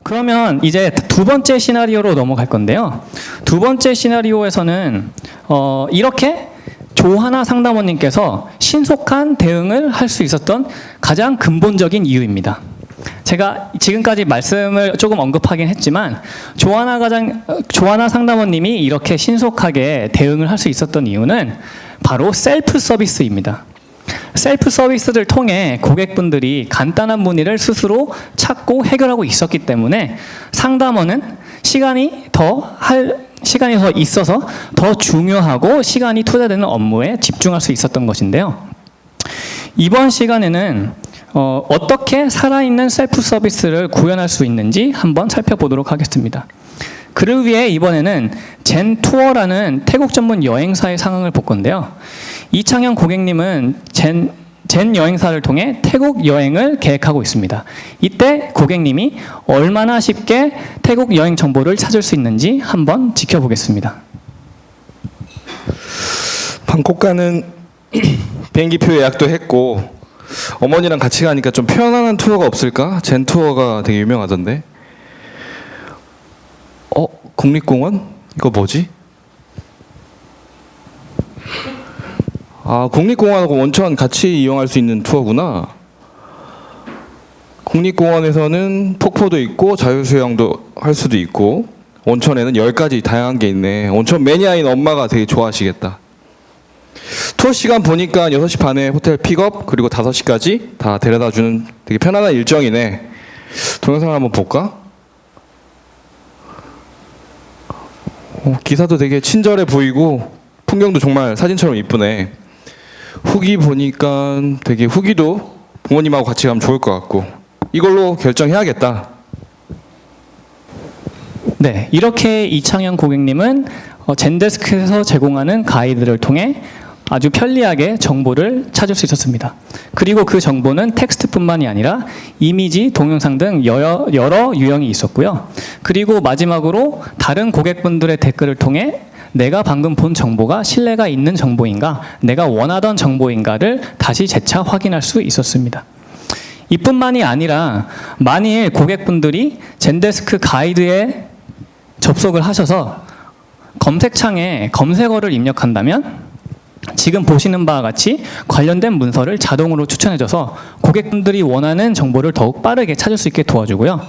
그러면 이제 두 번째 시나리오로 넘어갈 건데요. 두 번째 시나리오에서는 이렇게 조하나 상담원님께서 신속한 대응을 할 수 있었던 가장 근본적인 이유입니다. 제가 지금까지 말씀을 조금 언급하긴 했지만 조하나 상담원님이 이렇게 신속하게 대응을 할 수 있었던 이유는 바로 셀프 서비스입니다. 셀프 서비스를 통해 고객분들이 간단한 문의를 스스로 찾고 해결하고 있었기 때문에 상담원은 시간이 더 있어서 더 중요하고 시간이 투자되는 업무에 집중할 수 있었던 것인데요. 이번 시간에는 어떻게 살아있는 셀프 서비스를 구현할 수 있는지 한번 살펴보도록 하겠습니다. 그를 위해 이번에는 젠투어라는 태국 전문 여행사의 상황을 볼 건데요. 이창현 고객님은 젠 여행사를 통해 태국 여행을 계획하고 있습니다. 이때 고객님이 얼마나 쉽게 태국 여행 정보를 찾을 수 있는지 한번 지켜보겠습니다. 방콕 가는 비행기표 예약도 했고 어머니랑 같이 가니까 좀 편안한 투어가 없을까? 젠 투어가 되게 유명하던데. 국립공원? 이거 뭐지? 아, 국립공원하고 원천 같이 이용할 수 있는 투어구나. 국립공원에서는 폭포도 있고 자유수영도 할 수도 있고 온천에는 10가지 다양한 게 있네. 온천 매니아인 엄마가 되게 좋아하시겠다. 투어 시간 보니까 6시 반에 호텔 픽업 그리고 5시까지 다 데려다주는 되게 편안한 일정이네. 동영상을 한번 볼까? 기사도 되게 친절해 보이고 풍경도 정말 사진처럼 이쁘네. 후기 보니까 되게 후기도 부모님하고 같이 가면 좋을 것 같고 이걸로 결정해야겠다. 네, 이렇게 이창현 고객님은 젠데스크에서 제공하는 가이드를 통해 아주 편리하게 정보를 찾을 수 있었습니다. 그리고 그 정보는 텍스트뿐만이 아니라 이미지, 동영상 등 여러 유형이 있었고요. 그리고 마지막으로 다른 고객분들의 댓글을 통해 내가 방금 본 정보가 신뢰가 있는 정보인가, 내가 원하던 정보인가를 다시 재차 확인할 수 있었습니다. 이뿐만이 아니라 만일 고객분들이 젠데스크 가이드에 접속을 하셔서 검색창에 검색어를 입력한다면 지금 보시는 바와 같이 관련된 문서를 자동으로 추천해줘서 고객분들이 원하는 정보를 더욱 빠르게 찾을 수 있게 도와주고요.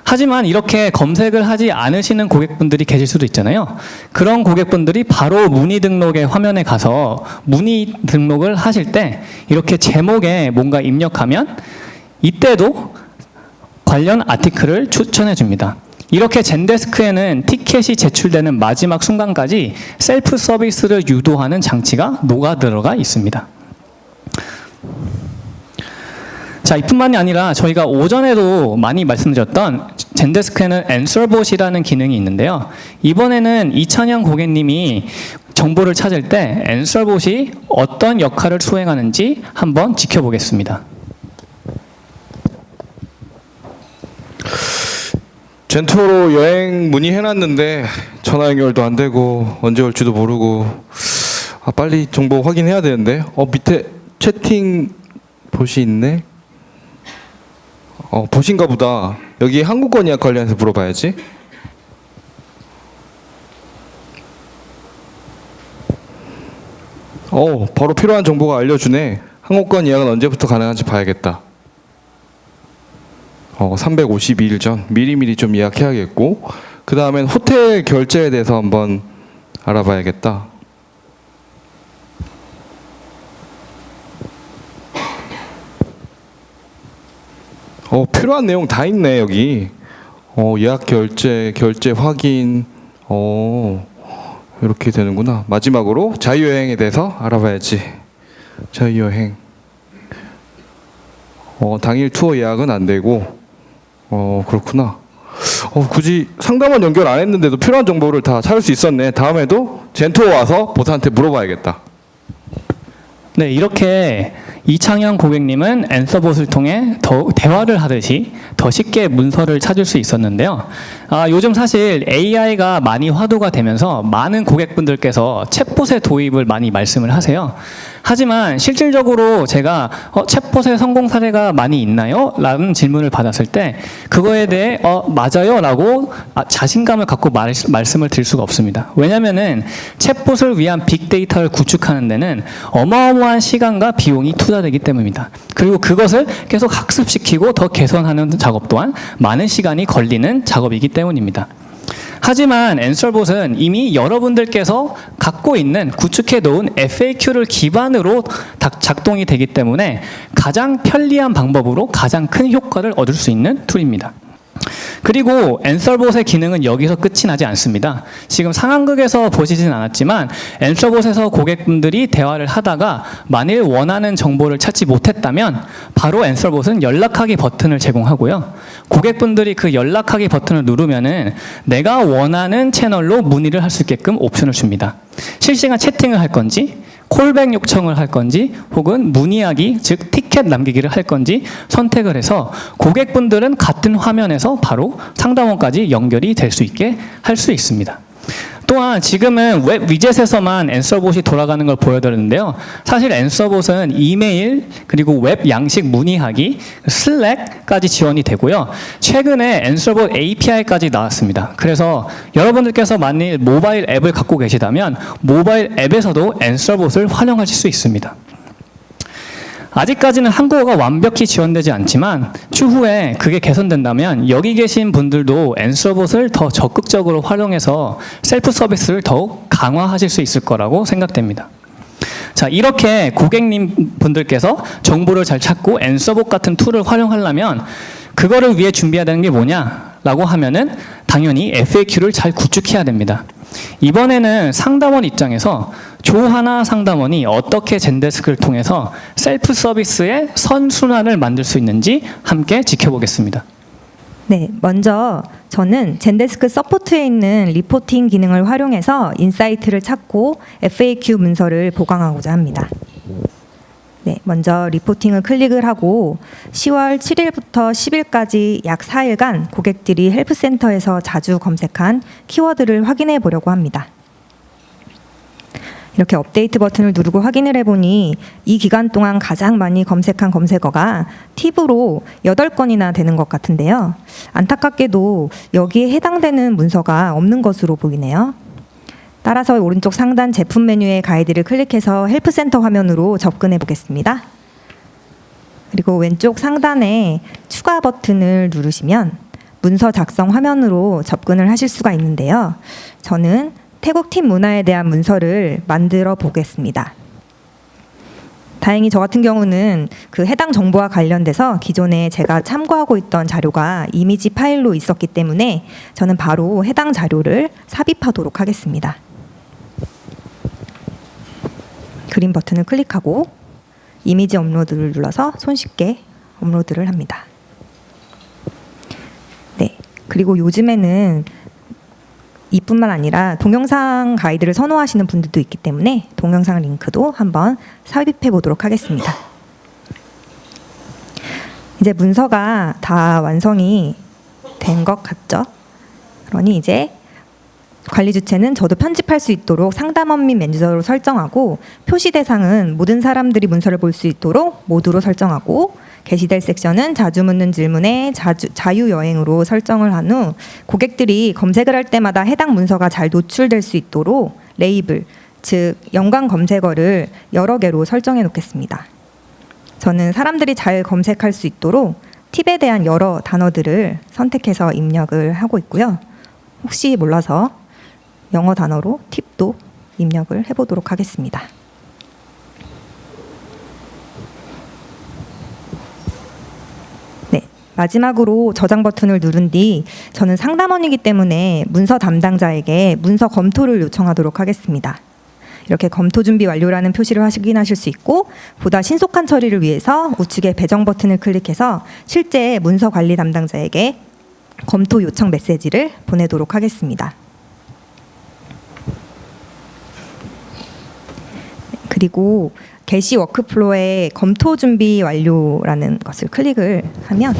하지만 이렇게 검색을 하지 않으시는 고객분들이 계실 수도 있잖아요. 그런 고객분들이 바로 문의 등록의 화면에 가서 문의 등록을 하실 때 이렇게 제목에 뭔가 입력하면 이때도 관련 아티클을 추천해 줍니다. 이렇게 젠데스크에는 티켓이 제출되는 마지막 순간까지 셀프 서비스를 유도하는 장치가 녹아 들어가 있습니다. 자, 이뿐만이 아니라 저희가 오전에도 많이 말씀드렸던 젠데스크에는 앤서봇이라는 기능이 있는데요. 이번에는 이찬영 고객님이 정보를 찾을 때 앤서봇이 어떤 역할을 수행하는지 한번 지켜보겠습니다. 젠투어로 여행 문의해놨는데 전화 연결도 안 되고 언제 올지도 모르고 빨리 정보 확인해야 되는데 밑에 채팅 봇이 있네. 봇인가 보다. 여기 항공권 예약 관련해서 물어봐야지. 바로 필요한 정보가 알려주네. 항공권 예약은 언제부터 가능한지 봐야겠다. 352일 전 미리미리 좀 예약해야겠고 그 다음엔 호텔 결제에 대해서 한번 알아봐야겠다. 필요한 내용 다 있네 여기. 예약 결제 확인 이렇게 되는구나. 마지막으로 자유여행에 대해서 알아봐야지. 자유여행 당일 투어 예약은 안 되고 그렇구나. 굳이 상담원 연결 안 했는데도 필요한 정보를 다 찾을 수 있었네. 다음에도 젠투어 와서 보사한테 물어봐야겠다. 네, 이렇게 이창현 고객님은 앤서봇을 통해 더 대화를 하듯이 더 쉽게 문서를 찾을 수 있었는데요. 요즘 사실 AI가 많이 화두가 되면서 많은 고객분들께서 챗봇의 도입을 많이 말씀을 하세요. 하지만 실질적으로 제가 챗봇의 성공 사례가 많이 있나요? 라는 질문을 받았을 때 그거에 대해 맞아요 라고 자신감을 갖고 말씀을 드릴 수가 없습니다. 왜냐면은 챗봇을 위한 빅데이터를 구축하는 데는 어마어마한 시간과 비용이 투자되기 때문입니다. 그리고 그것을 계속 학습시키고 더 개선하는 작업 또한 많은 시간이 걸리는 작업이기 때문입니다. 하지만 앤서봇은 이미 여러분들께서 갖고 있는 구축해 놓은 FAQ를 기반으로 작동이 되기 때문에 가장 편리한 방법으로 가장 큰 효과를 얻을 수 있는 툴입니다. 그리고 앤서봇의 기능은 여기서 끝이 나지 않습니다. 지금 상황극에서 보시진 않았지만 앤서봇에서 고객분들이 대화를 하다가 만일 원하는 정보를 찾지 못했다면 바로 앤서봇은 연락하기 버튼을 제공하고요. 고객분들이 그 연락하기 버튼을 누르면은 내가 원하는 채널로 문의를 할 수 있게끔 옵션을 줍니다. 실시간 채팅을 할 건지 콜백 요청을 할 건지 혹은 문의하기 즉 티켓 남기기를 할 건지 선택을 해서 고객분들은 같은 화면에서 바로 상담원까지 연결이 될 수 있게 할 수 있습니다. 또한 지금은 웹 위젯에서만 앤서봇이 돌아가는 걸 보여드렸는데요. 사실 앤서봇은 이메일 그리고 웹 양식 문의하기, 슬랙까지 지원이 되고요. 최근에 앤서봇 API까지 나왔습니다. 그래서 여러분들께서 만일 모바일 앱을 갖고 계시다면 모바일 앱에서도 앤서봇을 활용하실 수 있습니다. 아직까지는 한국어가 완벽히 지원되지 않지만 추후에 그게 개선된다면 여기 계신 분들도 앤서봇을 더 적극적으로 활용해서 셀프 서비스를 더욱 강화하실 수 있을 거라고 생각됩니다. 자, 이렇게 고객님 분들께서 정보를 잘 찾고 앤서봇 같은 툴을 활용하려면 그거를 위해 준비해야 되는 게 뭐냐라고 하면은 당연히 FAQ를 잘 구축해야 됩니다. 이번에는 상담원 입장에서 조하나 상담원이 어떻게 젠데스크를 통해서 셀프 서비스의 선순환을 만들 수 있는지 함께 지켜보겠습니다. 네, 먼저 저는 젠데스크 서포트에 있는 리포팅 기능을 활용해서 인사이트를 찾고 FAQ 문서를 보강하고자 합니다. 네, 먼저 리포팅을 클릭을 하고 10월 7일부터 10일까지 약 4일간 고객들이 헬프센터에서 자주 검색한 키워드를 확인해 보려고 합니다. 이렇게 업데이트 버튼을 누르고 확인을 해보니 이 기간 동안 가장 많이 검색한 검색어가 팁으로 8건이나 되는 것 같은데요. 안타깝게도 여기에 해당되는 문서가 없는 것으로 보이네요. 따라서 오른쪽 상단 제품 메뉴의 가이드를 클릭해서 헬프센터 화면으로 접근해 보겠습니다. 그리고 왼쪽 상단에 추가 버튼을 누르시면 문서 작성 화면으로 접근을 하실 수가 있는데요. 저는 태국 팀 문화에 대한 문서를 만들어 보겠습니다. 다행히 저 같은 경우는 그 해당 정보와 관련돼서 기존에 제가 참고하고 있던 자료가 이미지 파일로 있었기 때문에 저는 바로 해당 자료를 삽입하도록 하겠습니다. 그린 버튼을 클릭하고 이미지 업로드를 눌러서 손쉽게 업로드를 합니다. 네, 그리고 요즘에는 이뿐만 아니라 동영상 가이드를 선호하시는 분들도 있기 때문에 동영상 링크도 한번 삽입해 보도록 하겠습니다. 이제 문서가 다 완성이 된 것 같죠? 그러니 이제 관리 주체는 저도 편집할 수 있도록 상담원 및 매니저로 설정하고 표시 대상은 모든 사람들이 문서를 볼 수 있도록 모두로 설정하고 게시될 섹션은 자주 묻는 질문에 자유여행으로 설정을 한 후 고객들이 검색을 할 때마다 해당 문서가 잘 노출될 수 있도록 레이블, 즉 연관 검색어를 여러 개로 설정해 놓겠습니다. 저는 사람들이 잘 검색할 수 있도록 팁에 대한 여러 단어들을 선택해서 입력을 하고 있고요. 혹시 몰라서 영어 단어로 팁도 입력을 해보도록 하겠습니다. 네, 마지막으로 저장 버튼을 누른 뒤 저는 상담원이기 때문에 문서 담당자에게 문서 검토를 요청하도록 하겠습니다. 이렇게 검토 준비 완료라는 표시를 확인하실 수 있고 보다 신속한 처리를 위해서 우측에 배정 버튼을 클릭해서 실제 문서 관리 담당자에게 검토 요청 메시지를 보내도록 하겠습니다. 그리고 게시 워크플로우에 검토 준비 완료라는 것을 클릭을 하면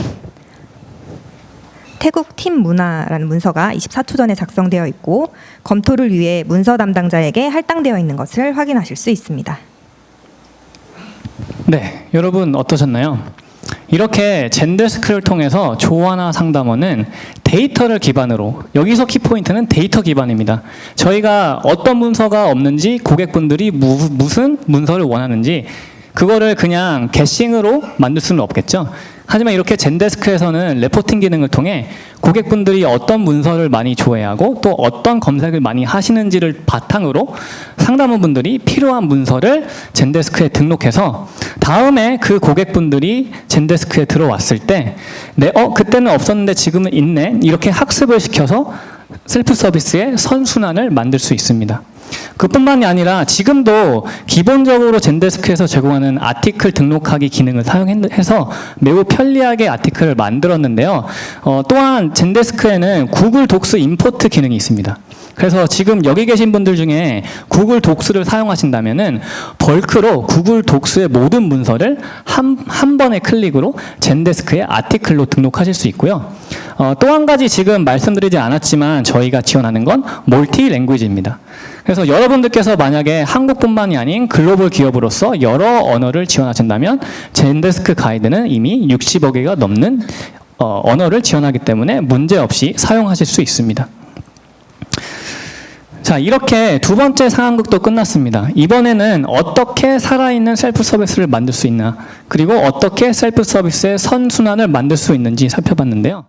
태국 팀 문화라는 문서가 24초 전에 작성되어 있고 검토를 위해 문서 담당자에게 할당되어 있는 것을 확인하실 수 있습니다. 네, 여러분 어떠셨나요? 이렇게 젠데스크를 통해서 조화나 상담원은 데이터를 기반으로, 여기서 키포인트는 데이터 기반입니다. 저희가 어떤 문서가 없는지, 고객분들이 무슨 문서를 원하는지 그거를 그냥 게싱으로 만들 수는 없겠죠. 하지만 이렇게 젠데스크에서는 레포팅 기능을 통해 고객분들이 어떤 문서를 많이 좋아하고 또 어떤 검색을 많이 하시는지를 바탕으로 상담원분들이 필요한 문서를 젠데스크에 등록해서 다음에 그 고객분들이 젠데스크에 들어왔을 때 그때는 없었는데 지금은 있네, 이렇게 학습을 시켜서 셀프 서비스의 선순환을 만들 수 있습니다. 그뿐만이 아니라 지금도 기본적으로 젠데스크에서 제공하는 아티클 등록하기 기능을 사용해서 매우 편리하게 아티클을 만들었는데요. 또한 젠데스크에는 구글 독스 임포트 기능이 있습니다. 그래서 지금 여기 계신 분들 중에 구글 독스를 사용하신다면은 벌크로 구글 독스의 모든 문서를 한 번의 클릭으로 젠데스크의 아티클로 등록하실 수 있고요. 또 한 가지 지금 말씀드리지 않았지만 저희가 지원하는 건 멀티 랭귀지입니다. 그래서 여러분들께서 만약에 한국뿐만이 아닌 글로벌 기업으로서 여러 언어를 지원하신다면 젠데스크 가이드는 이미 60여 개가 넘는 언어를 지원하기 때문에 문제없이 사용하실 수 있습니다. 자, 이렇게 두 번째 상황극도 끝났습니다. 이번에는 어떻게 살아있는 셀프 서비스를 만들 수 있나, 그리고 어떻게 셀프 서비스의 선순환을 만들 수 있는지 살펴봤는데요.